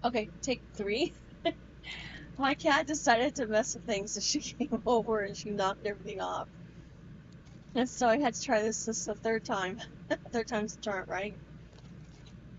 Okay, take three. My cat decided to mess with things, so she came over and she knocked everything off. And so I had to try this the third time. Third time's the charm, right?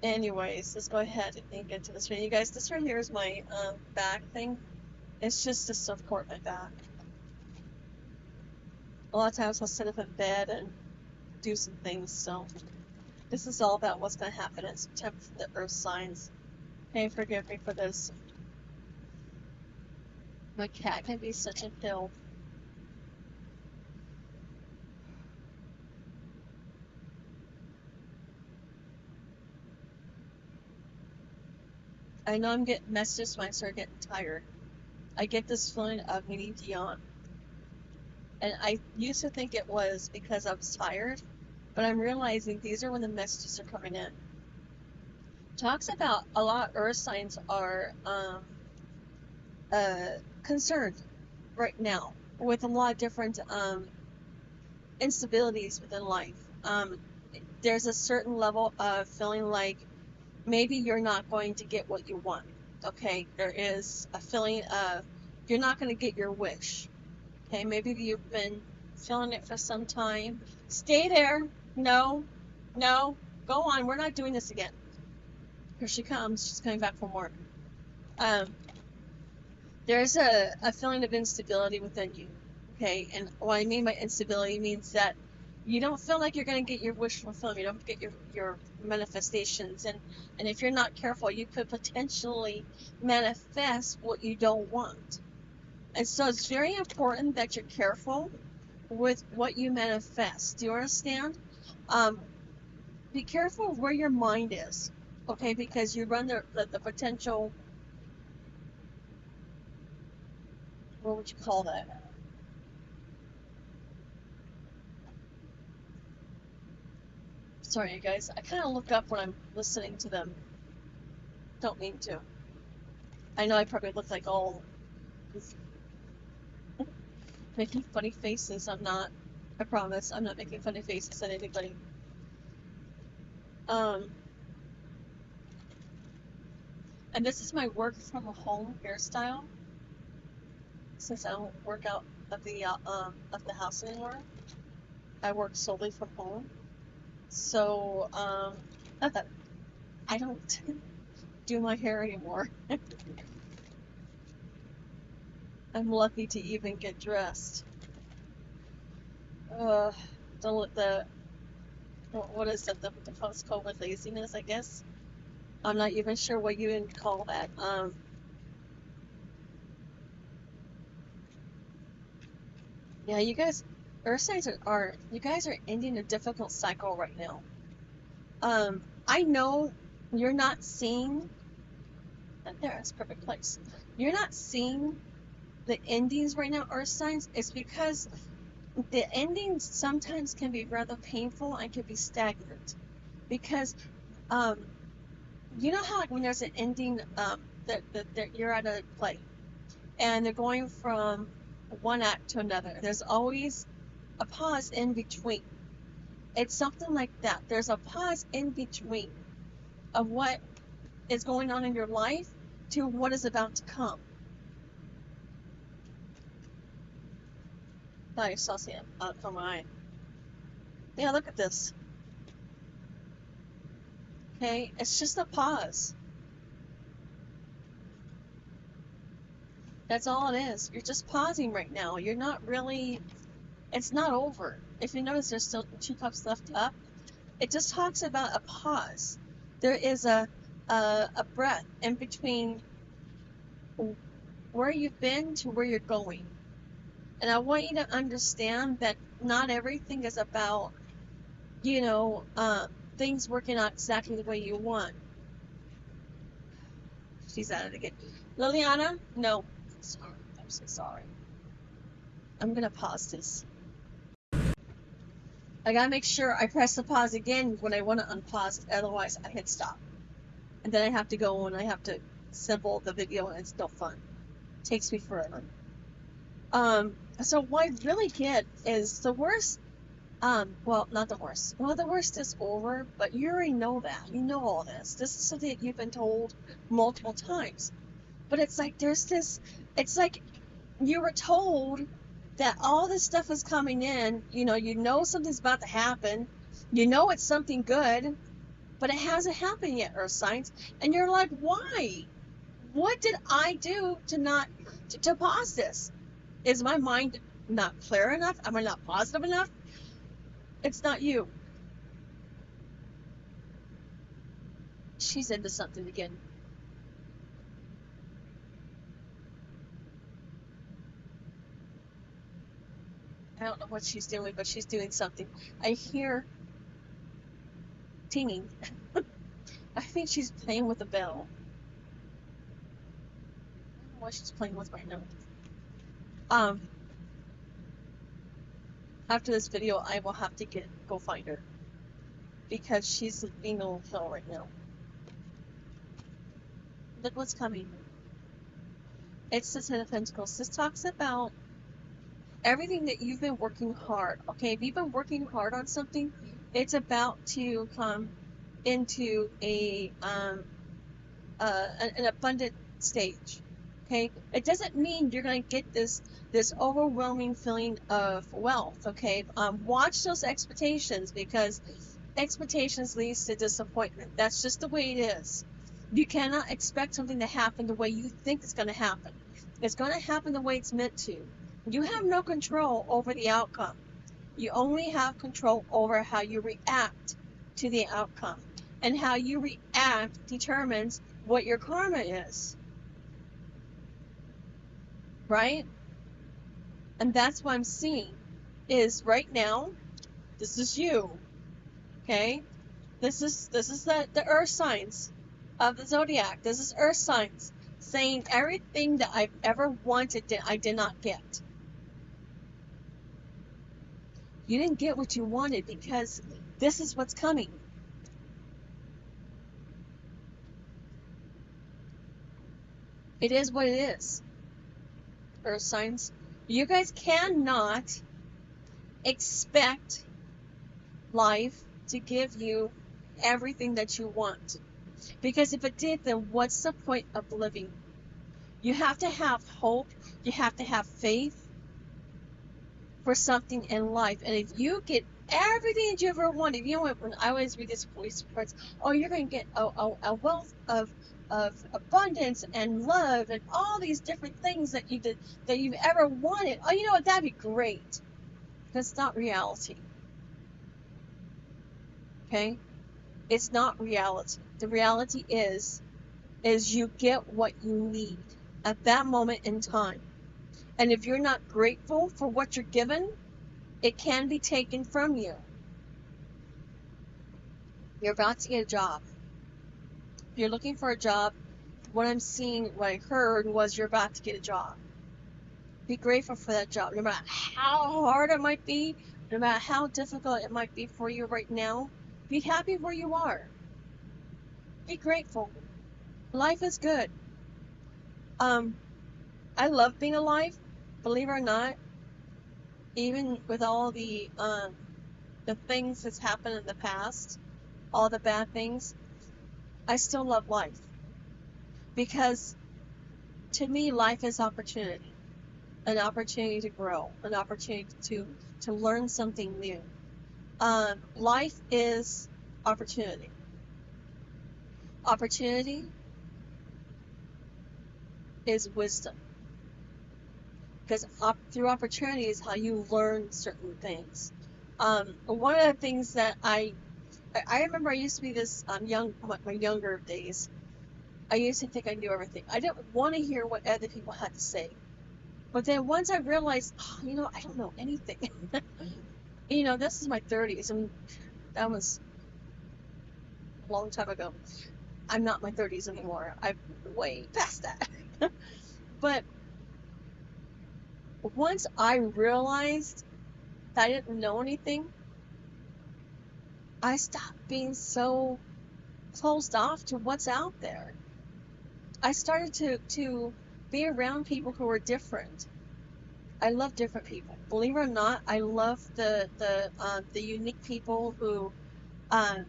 Anyways, let's go ahead and get to this one. You guys, this right here is my back thing. It's just to support my back. A lot of times I'll sit up in bed and do some things, so this is all about what's going to happen in September for the earth signs. Hey, forgive me for this. My cat can be such a pill. I know I'm getting messages when I start getting tired. I get this feeling of needing to yawn. And I used to think it was because I was tired, but I'm realizing these are when the messages are coming in. Talks about a lot of earth signs are concerned right now with a lot of different instabilities within life. There's a certain level of feeling like maybe you're not going to get what you want. Okay, there is a feeling of you're not going to get your wish. Okay, maybe you've been feeling it for some time. Stay there. No, no, go on. We're not doing this again. Here she comes. She's coming back from work. There's a feeling of instability within you. Okay, and what I mean by instability means that you don't feel like you're going to get your wish fulfilled. You don't get your manifestations. And if you're not careful, you could potentially manifest what you don't want. And so it's very important that you're careful with what you manifest. Do you understand? Be careful of where your mind is, okay? Because you run the potential, what would you call that? Sorry, you guys. I kind of look up when I'm listening to them. Don't mean to. I know I probably look like all making funny faces. I'm not. I promise. I'm not making funny faces at anybody. And this is my work from home hairstyle. Since I don't work out of the house anymore, I work solely from home. So I don't do my hair anymore. I'm lucky to even get dressed. Don't let the what is it, the post-COVID laziness, I guess. I'm not even sure what you would call that. Yeah, you guys, earth signs are you guys are ending a difficult cycle right now. I know you're not seeing, that's a perfect place. You're not seeing the endings right now, earth signs. It's because the endings sometimes can be rather painful and can be stagnant. Because, you know how like when there's an ending, that you're at a play and they're going from one act to another. There's always a pause in between. It's something like that. There's a pause in between of what is going on in your life to what is about to come. Thought I saw Sam out from my eye. Yeah, look at this. Okay, it's just a pause. That's all it is. You're just pausing right now. You're not really, it's not over. If you notice, there's still 2 cups left up. It just talks about a pause. There is a breath in between where you've been to where you're going. And I want you to understand that not everything is about, things working out exactly the way you want. She's at it again. Liliana? No. Sorry. I'm so sorry. I'm going to pause this. I gotta make sure I press the pause again when I want to unpause it. Otherwise, I hit stop. And then I have to go and I have to assemble the video, and it's no fun. It takes me forever. So what I really get is the worst Well, not the worst. Well, the worst is over, but you already know that. You know all this. This is something that you've been told multiple times. But it's like there's this, it's like you were told that all this stuff is coming in. You know something's about to happen. You know it's something good, but it hasn't happened yet, Earth signs. And you're like, why? What did I do to not to pause this? Is my mind not clear enough? Am I not positive enough? It's not you. She's into something again. I don't know what she's doing, but she's doing something. I hear tinging. I think she's playing with a bell. I don't know what she's playing with right now. After this video, I will have to go find her because she's being a little hell right now. Look what's coming. It's the Ten of Pentacles. This talks about everything that you've been working hard. Okay, if you've been working hard on something, it's about to come into an abundant stage. Okay, it doesn't mean you're going to get this overwhelming feeling of wealth. Okay, watch those expectations, because expectations leads to disappointment. That's just the way it is. You cannot expect something to happen the way you think it's going to happen. It's going to happen the way it's meant to. You have no control over the outcome. You only have control over how you react to the outcome. And how you react determines what your karma is. Right? And that's what I'm seeing is right now, this is you. Okay? This is the earth signs of the zodiac. This is earth signs saying everything that I've ever wanted I did not get. You didn't get what you wanted because this is what's coming. It is what it is. Earth signs. You guys cannot expect life to give you everything that you want. Because if it did, then what's the point of living? You have to have hope. You have to have faith for something in life. And if you get everything that you ever wanted, you know what, when I always read these voice reports, oh, you're going to get a wealth of abundance and love and all these different things that you've ever wanted. Oh, you know what, that'd be great. That's not reality. Okay? It's not reality. The reality is you get what you need at that moment in time. And if you're not grateful for what you're given, it can be taken from you. You're about to get a job. If you're looking for a job, what I'm seeing, what I heard was you're about to get a job. Be grateful for that job. No matter how hard it might be, no matter how difficult it might be for you right now, be happy where you are. Be grateful. Life is good. I love being alive, believe it or not. Even with all the things that's happened in the past, all the bad things, I still love life. Because to me, life is opportunity. An opportunity to grow, an opportunity to learn something new. Life is opportunity. Opportunity is wisdom. Because through opportunity is how you learn certain things. One of the things that I remember, I used to be this my younger days. I used to think I knew everything. I didn't want to hear what other people had to say. But then once I realized, I don't know anything. This is my 30s, and that was a long time ago. I'm not in my 30s anymore. I'm way past that. But once I realized that I didn't know anything, I stopped being so closed off to what's out there. I started to be around people who were different. I love different people. Believe it or not, I love the unique people who um,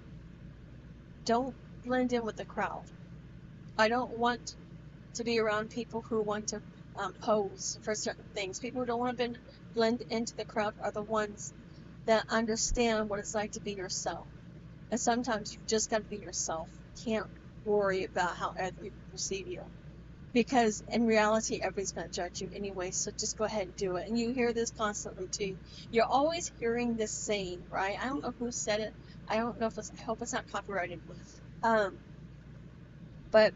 don't blend in with the crowd. I don't want to be around people who want to pose for certain things. People who don't want to blend into the crowd are the ones that understand what it's like to be yourself. And sometimes you just got to be yourself. You can't worry about how other people perceive you. Because in reality, everybody's going to judge you anyway, so just go ahead and do it. And you hear this constantly too. You're always hearing this saying, right? I don't know who said it. I don't know if it's, I hope it's not copyrighted. But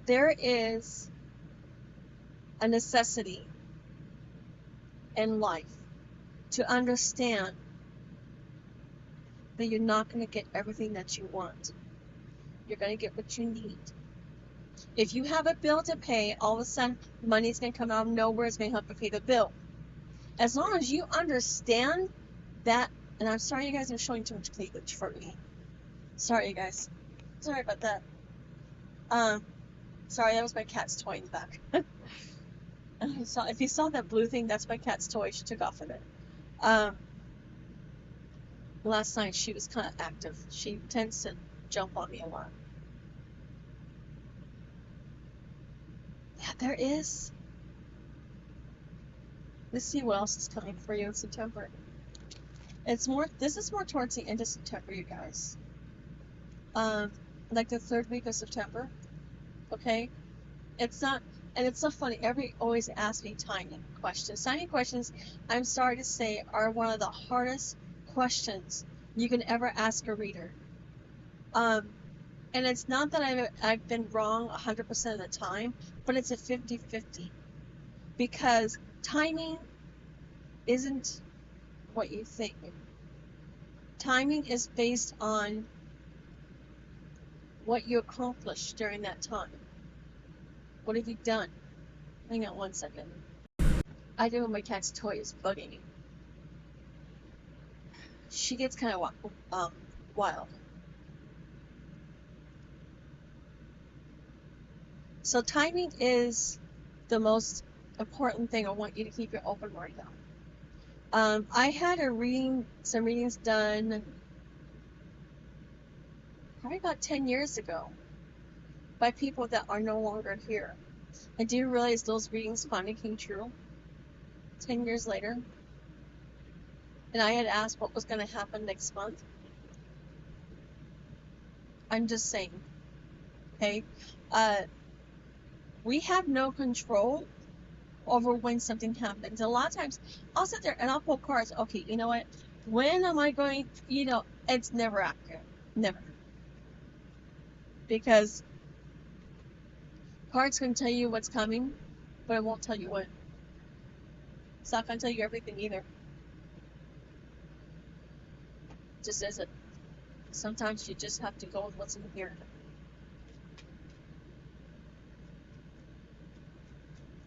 there is a necessity in life to understand that you're not going to get everything that you want. You're going to get what you need. If you have a bill to pay, all of a sudden money's going to come out of nowhere. It's going to help you pay the bill. As long as you understand that, and I'm sorry you guys are showing too much cleavage for me. Sorry you guys. Sorry about that. Sorry, that was my cat's toy in the back. If you saw that blue thing, that's my cat's toy. She took off of it. Last night she was kind of active. She tends to jump on me a lot. Yeah, there is. Let's see what else is coming for you in September. It's more. This is more towards the end of September, you guys. Like the third week of September. Okay, it's not, and it's so funny. Everybody always asks me timing questions. Timing questions, I'm sorry to say, are one of the hardest questions you can ever ask a reader. And it's not that I've been wrong 100% of the time, but it's a 50-50, because timing isn't what you think. Timing is based on what you accomplished during that time. What have you done? Hang on one second. I know my cat's toy is bugging me. She gets kind of wild. So timing is the most important thing. I want you to keep your open right now. I had some readings done probably about 10 years ago by people that are no longer here. I do realize those readings finally came true 10 years later. And I had asked what was going to happen next month. I'm just saying, okay? We have no control over when something happens. A lot of times, I'll sit there and I'll pull cards. Okay, you know what? When am I going, it's never accurate. Never. Because cards can tell you what's coming, but it won't tell you when. It's not going to tell you everything either. Just isn't. Sometimes you just have to go with what's in here.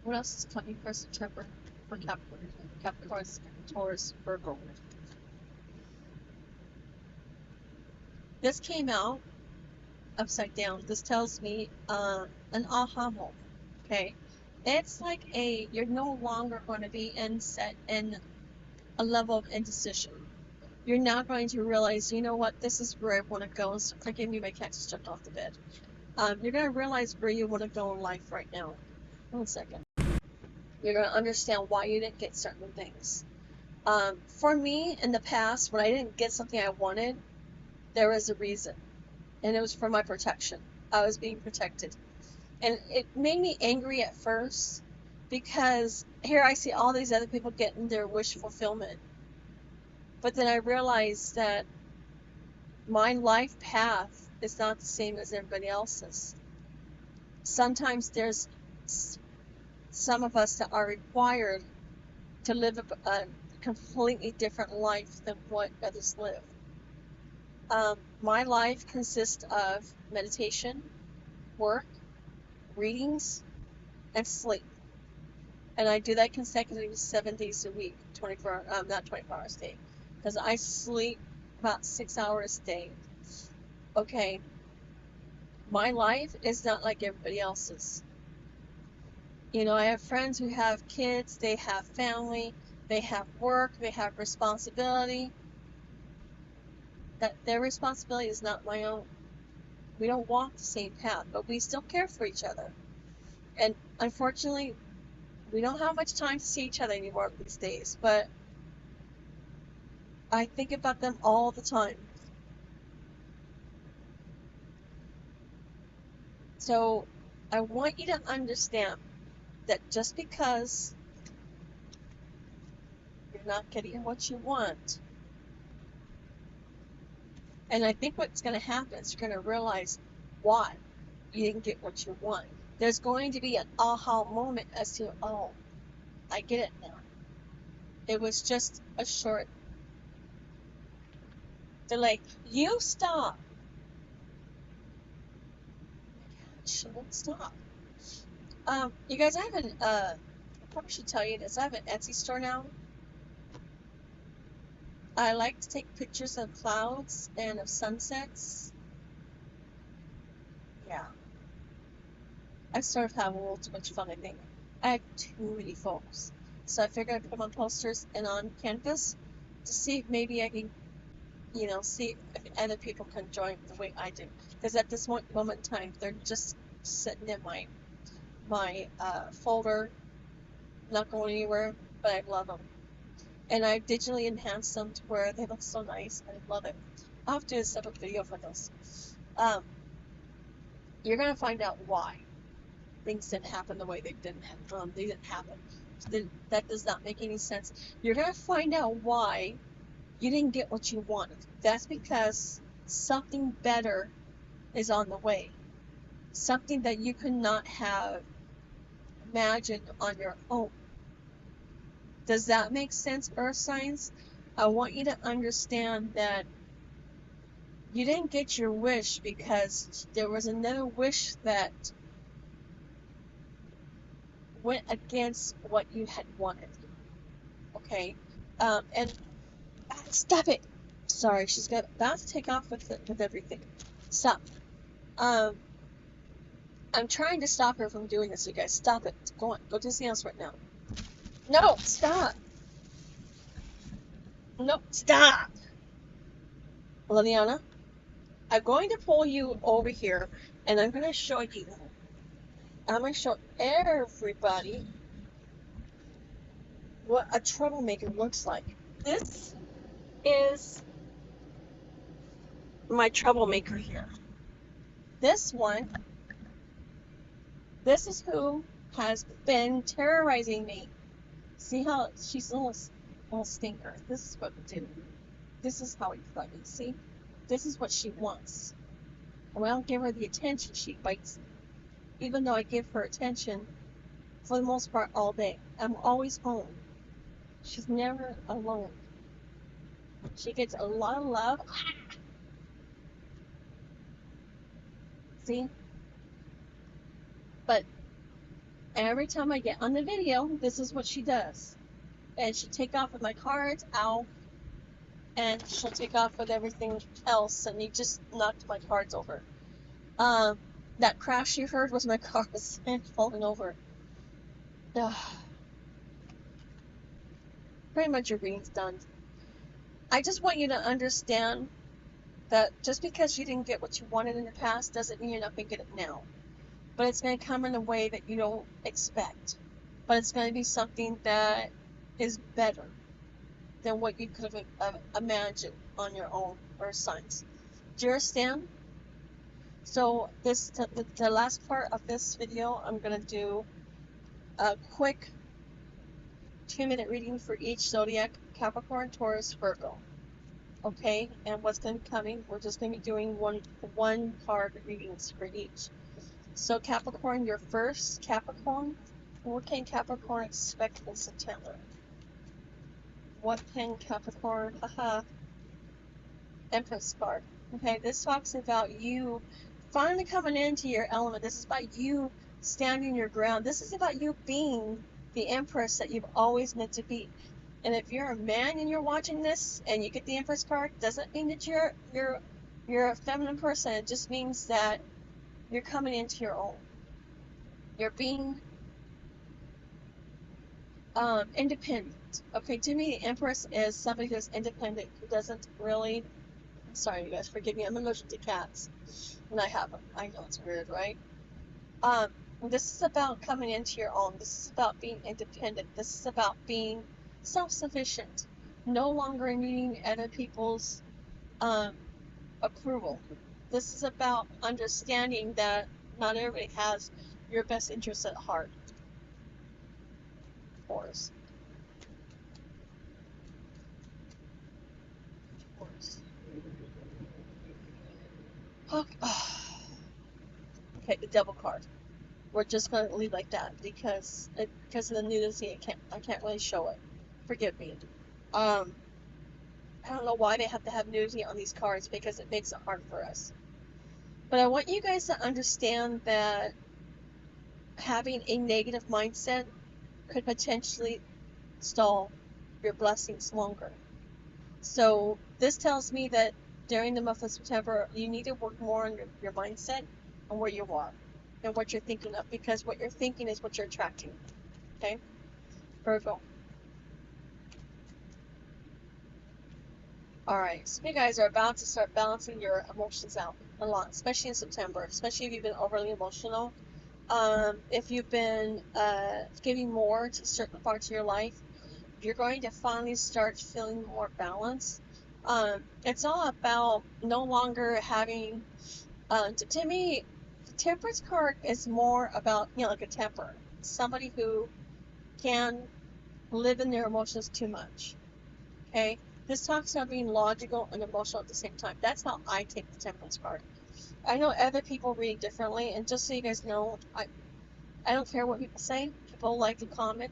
What else is coming for September for Capricorn? Capricorn, Taurus, Virgo. This came out upside down. This tells me an aha moment. Okay, it's like you're no longer going to be set in a level of indecision. You're now going to realize, you know what, this is where I want to go. So forgive me, my cat just jumped off the bed. You're going to realize where you want to go in life right now. 1 second. You're going to understand why you didn't get certain things. For me, in the past, when I didn't get something I wanted, there was a reason. And it was for my protection. I was being protected. And it made me angry at first, because here I see all these other people getting their wish fulfillment. But then I realized that my life path is not the same as everybody else's. Sometimes there's some of us that are required to live a completely different life than what others live. My life consists of meditation, work, readings, and sleep. And I do that consecutively 7 days a week, not 24 hours a day. Because I sleep about 6 hours a day. Okay, my life is not like everybody else's. You know, I have friends who have kids, they have family, they have work, they have responsibility. That their responsibility is not my own. We don't walk the same path, but we still care for each other. And unfortunately, we don't have much time to see each other anymore these days, but I think about them all the time. So I want you to understand that just because you're not getting what you want, and I think what's going to happen is you're going to realize why you didn't get what you want. There's going to be an aha moment as to, oh, I get it now. It was just a short delay. You stop. She won't stop. You guys, I have an, I probably should tell you this. I have an Etsy store now. I like to take pictures of clouds and of sunsets. Yeah. I sort of have a little too much fun, I think. I have too many photos. So I figured I'd put them on posters and on canvas to see if maybe I can, you know, see if other people can join the way I do. Because at this moment in time, they're just sitting in my folder, not going anywhere, but I love them. And I've digitally enhanced them to where they look so nice. I love it. I'll have to do a separate video for those. You're going to find out why things didn't happen the way they didn't happen. That does not make any sense. You're going to find out why you didn't get what you wanted. That's because something better is on the way. Something that you could not have imagined on your own. Does that make sense, Earth signs? I want you to understand that you didn't get your wish because there was another wish that went against what you had wanted. Okay? And stop it! Sorry, she's about to take off with everything. Stop. I'm trying to stop her from doing this, you guys. Stop it. Go on. Go do something else right now. No, stop. No, stop. Liliana, I'm going to pull you over here, and I'm going to show you. I'm going to show everybody what a troublemaker looks like. This is my troublemaker here. This one, this is who has been terrorizing me. See how she's a little stinker. This is what we do. This is how we play. See? This is what she wants. And when I don't give her the attention, she bites me. Even though I give her attention, for the most part, all day. I'm always home. She's never alone. She gets a lot of love. See? But every time I get on the video, this is what she does. And she'll take off with my cards, ow. And she'll take off with everything else, and he just knocked my cards over. That crash you heard was my cards falling over. Pretty much your reading's done. I just want you to understand that just because you didn't get what you wanted in the past doesn't mean you're not going to get it now. But it's going to come in a way that you don't expect. But it's going to be something that is better than what you could have imagined on your own, or signs. Do you understand? So the last part of this video, I'm going to do a quick 2-minute reading for each zodiac: Capricorn, Taurus, Virgo. Okay, and what's going to be coming, we're just going to be doing one card readings for each. So Capricorn, your first Capricorn, what can Capricorn expect in September? What can Capricorn, Empress card. Okay, this talks about you finally coming into your element. This is about you standing your ground. This is about you being the Empress that you've always meant to be. And if you're a man and you're watching this and you get the Empress card, doesn't mean that you're a feminine person. It just means that you're coming into your own. You're being Independent. Okay, to me, the Empress is somebody who's independent, who doesn't really. Sorry, you guys, forgive me. I'm allergic to cats, and I have them. I know it's weird, right? Um, this is about coming into your own. This is about being independent. This is about being self-sufficient, no longer needing other people's um, approval. This is about understanding that not everybody has your best interests at heart. Of course. Of course. Okay, the devil card. We're just gonna leave like that because of the nudity. I can't really show it. Forgive me. Um, I don't know why they have to have nudity on these cards because it makes it hard for us. But I want you guys to understand that having a negative mindset could potentially stall your blessings longer. So this tells me that during the month of September, you need to work more on your mindset and where you are and what you're thinking of, because what you're thinking is what you're attracting. Okay? Virgo. Alright, so you guys are about to start balancing your emotions out a lot, especially in September, especially if you've been overly emotional. If you've been giving more to certain parts of your life, you're going to finally start feeling more balance. It's all about no longer having, to me, the temperance card is more about, like a temper. Somebody who can live in their emotions too much. Okay? This talks about being logical and emotional at the same time. That's how I take the temperance card. I know other people read differently, and just so you guys know, I don't care what people say. People like to comment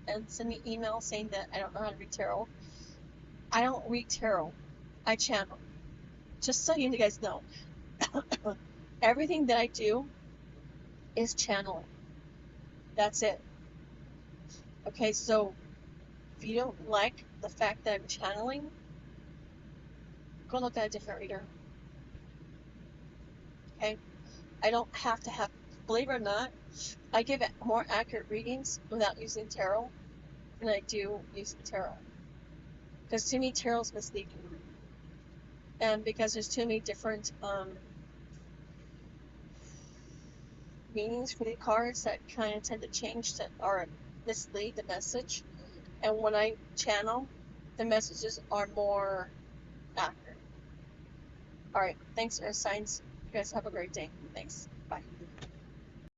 and send me emails saying that I don't know how to read tarot. I don't read tarot. I channel. Just so you guys know, everything that I do is channeling. That's it. Okay, so if you don't like the fact that I'm channeling, go look at a different reader. Okay? I don't have to have, believe it or not, I give it more accurate readings without using tarot than I do using tarot. Because to me, tarot is misleading. And because there's too many different meanings for the cards that kind of tend to change that or mislead the message. And when I channel, the messages are more accurate. Alright, thanks, Earth Signs. You guys have a great day. Thanks.